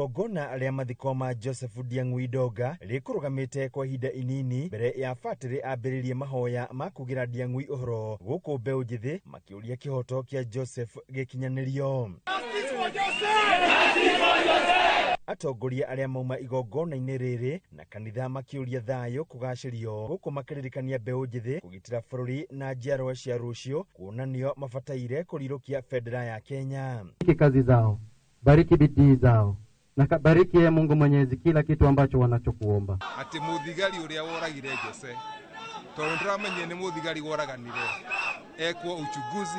Ogona aria mathikoma Joseph Ndiang'ui Ndonga rikurugamite kwa ihinda inini mbere ya batĩrĩ ambĩrĩrie mahoya ma kugira Ndiang'ui uhoro guku mbeũ njithi makiuria kihoto kia Joseph gikinyanirio. Atongoria aria mauma igongona-inĩ rĩrĩ na kanitha makiuria thayo kugacirio guku makiririkania mbeũ njithi kugitira bũrũri na njiarwa cia rũcio kuonanio mabataire kurirukia bendera ya Kenya. Kazi zao, bariki bidii zao. Na bariki ya Mungu Mwenyezi kila kitu ambacho wanachokuomba. Ati muthigari uria woragire Jose tondu ndiramenye ni muthigari woraganire ekwo uchunguzi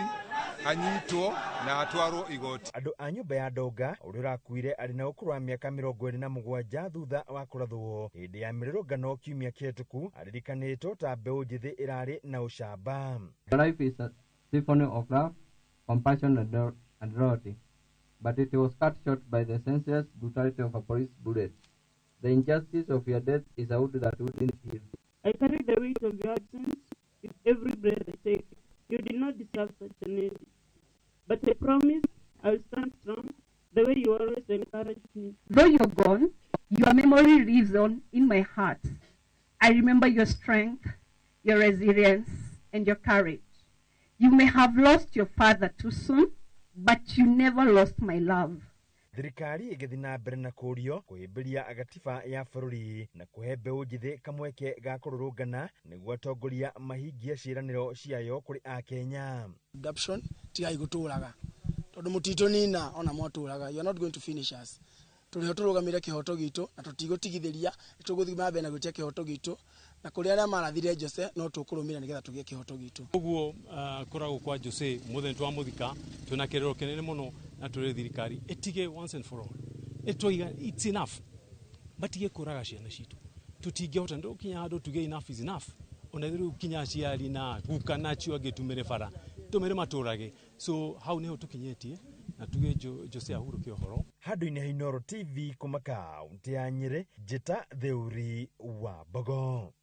anyitwo na atwarwo igoti. Andu a nyumba ya Ndonga uria urakuire ari na ukuru wa miaka 27 thutha wa kurathwo hindi ya mirurungano kiumia kihituku aririkanitwo ta mbeũ njithi irari na ucamba. Life is a symphony of love, compassion and loyalty. But it was cut short by the senseless brutality of a police bullet. The injustice of your death is a wound that wouldn't heal. I carry the weight of your absence with every breath I take. You did not deserve such an end. But I promise I will stand strong the way you always encouraged me. Though you're gone, your memory lives on in my heart. I remember your strength, your resilience, and your courage. You may have lost your father too soon, but you never lost my love. Thirikari igithi na mbere na kurio kuhimbiria agatiba ya bũrũri na kuhe mbeũ njithi kamweke ga kururungana niguo atongoria mahingia ciĩranĩro ciayo kuri a Kenya. Adoption tigai guturaga tondu mutito nina ona mwaturaga, you are not going to finish us. Turiho turugamire kihoto gitu na tutigũtigithĩria tuguthii mambe na gwitia kihoto gitu na kuri aria marathire Jose no tukurumira nigetha tugie kihoto gitu. Uguo koragwo kwa Jose muthe twa muthika tuna kirero kinene muno na turi thirikari itige once and for all. It's enough. Batige kuraga ciana citu. Tutingehota ndo kinya handu tuge enough is enough. Ona thiru kinya ciari na gukana cio agitumire bara. Tumire maturage. So how neho tukinyetie na tuge Jose ahuruke uhoro. Handu-inĩ ha Inooro TV kuma kaunti ya Nyeri, Njĩta Thĩũri wa Mbogo.